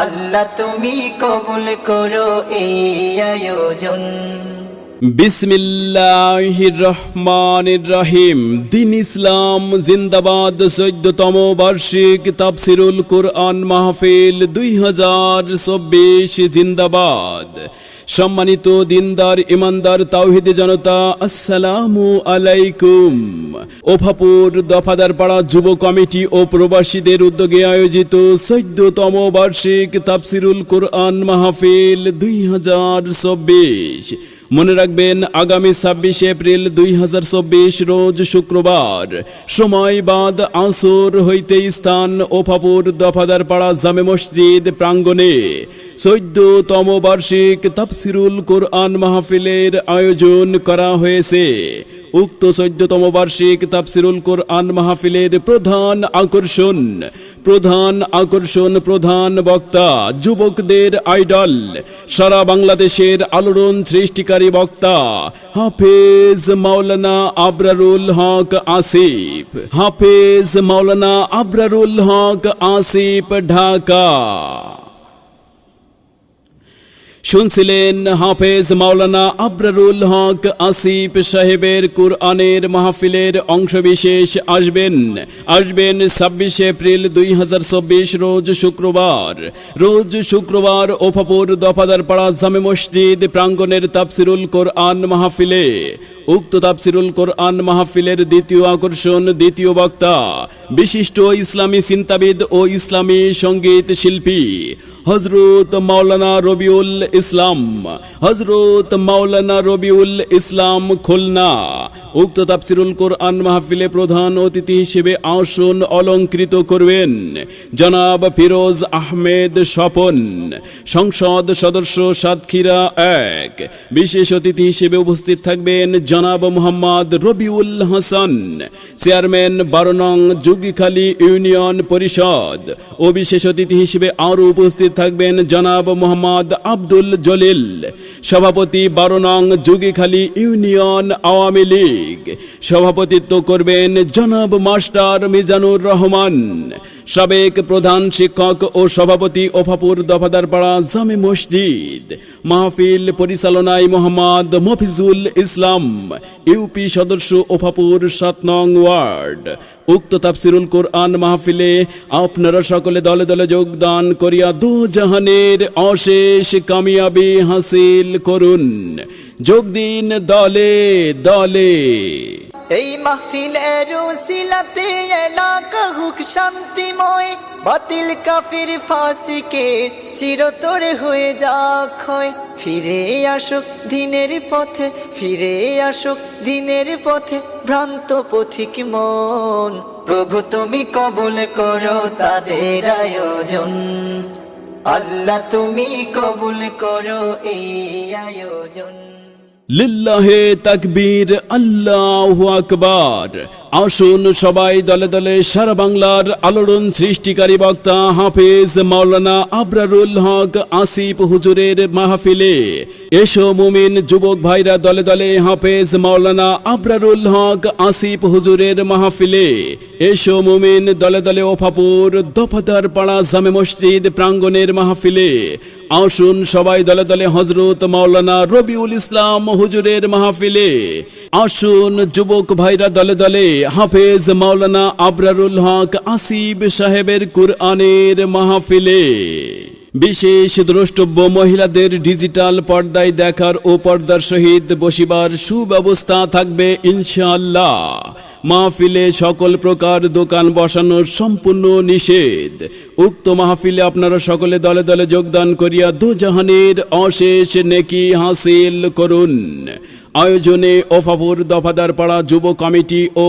আল্লাহ তুমি কবুল করো এই আয়োজন। বিসমিল্লাহির রহমানির রহিম। দিন ইসলাম জিন্দাবাদ 14তম বার্ষিক তাফসিরুল কুরআন মাহফিল 2024 জিন্দাবাদ। সম্মানিত দিনদার ইমানদার তাওহীদি জনতা, আসসালামু আলাইকুম। ওফাপুর দফাদার পাড়া যুব কমিটি ও প্রবাসীদের উদ্যোগে আয়োজিত 14তম বার্ষিক তাফসিরুল কুরআন মাহফিল 2024। মনে রাখবেন, আগামী 26 এপ্রিল 2024 রোজ শুক্রবার, সময় বাদ আসর হইতে, স্থান ওফাপুর দফাদার পাড়া জামে মসজিদ প্রাঙ্গণে 14তম বার্ষিক তাফসিরুল কুরআন মাহফিলের আয়োজন করা হয়েছে। উক্ত 14তম বার্ষিক তাফসিরুল কুরআন মাহফিলের প্রধান বক্তা, যুবকদের আইডল, সারা বাংলাদেশের আলোড়ন সৃষ্টিকারী বক্তা হাফেজ মাওলানা আবরারুল হক আসিফ, ঢাকা। শুনছিলেন হাফেজ মাওলানা আবরারুল হক আসিফ সাহেবের কুরআনের মাহফিলের অংশবিশেষ আসবেন 26 এপ্রিল 2024 রোজ শুক্রবার ওফাপুর দফাদার পাড়া জামে মসজিদ প্রাঙ্গণের তাফসিরুল কোরআন মাহফিলে। উক্ত তাফসিরুল কোরআন মাহফিলের দ্বিতীয় বক্তা, বিশিষ্ট ইসলামী চিন্তাবিদ ও ইসলামী সঙ্গীত শিল্পী হযরত মাওলানা রবিউল ইসলাম খুলনা। উক্ত তাফসিরুল কোরআন মাহফিলে প্রধান অতিথি হিসেবে আসন অলংকৃত করবেন জনাব ফিরোজ আহমেদ স্বপন, সংসদ সদস্য সাতক্ষীরা 1। বিশেষ অতিথি হিসেবে উপস্থিত থাকবেন জনাব মোহাম্মদ রবিউল হাসান, চেয়ারম্যান 12 নং যুগীখালী ইউনিয়ন পরিষদ ও বিশেষ অতিথি হিসেবে আরও উপস্থিত থাকবেন জনাব মোহাম্মদ আব্দুল জলিল, সভাপতি 12 নং যুগীখালী ইউনিয়ন আওয়ামী লীগ। সভাপতিত্ব করবেন জনাব মাস্টার মিজানুর রহমান, সাবেক প্রধান শিক্ষক ও সভাপতি ওফাপুর দফাদার পাড়া জামে মসজিদ। মাহফিল পরিচালনায় মোহাম্মদ মফিজুল ইসলাম, ইউপি সদস্য ওফাপুর 7 নং ওয়ার্ড। উক্ত তাফসিরুল কোরআন মাহফিলে আপনারা সকলে দলে দলে যোগদান করিয়া দু জাহানের অশেষ কামিয়াবি হাসিল করুন। যোগ দিন দলে দলে। এই মাহফিলের উসিলাতে এলাকা হুক শান্তিময়, বাতিল কাফির ফাসিকের চিরতরে হয়ে যাক ক্ষয়। ফিরে আসুক দিনের পথে ভ্রান্ত পথিক মন। প্রভু তুমি কবুল করো তাদের আয়োজন। আল্লাহ তুমি কবুল করো এই আয়োজন। লিল্লাহে তাকবীর, আল্লাহু আকবার। আসুন সবাই দলে দলে সারা বাংলার আলোড়ন সৃষ্টিকারী বক্তা হাফেজ মাওলানা আবরারুল হক আসিফ হুজুরের মাহফিলে এসো মুমিন যুবক ভাইরা, দলে দলে হাফেজ মাওলানা আবরারুল হক আসিফ হুজুরের মাহফিলে এসো মুমিন, দলে দলে ওফাপুর দফাদার পাড়া জামে মসজিদ প্রাঙ্গণের মাহফিলে আসুন সবাই দলে দলে হযরত মাওলানা রবিউল ইসলাম হুজুরের মাহফিলে আসুন যুবক ভাইরা, দলে দলে হাফেজ মাওলানা আবরারুল হক আসিফ সাহেবের কুরআনের মাহফিলে। বিশেষ দ্রষ্টব্য, মহিলাদের ডিজিটাল পর্দায় দেখার ও পর্দার সহিত বসিবার সুব্যবস্থা থাকবে ইনশাআল্লাহ। মাহফিলে সকল প্রকার দোকান বসানোর সম্পূর্ণ নিষেধ। উক্ত মাহফিলে আপনারা সকলে দলে দলে যোগদান করিয়া দুজাহানের অশেষ নেকি হাসিল করুন। আয়োজনে ওফাপুর দফাদার পাড়া যুব কমিটি ও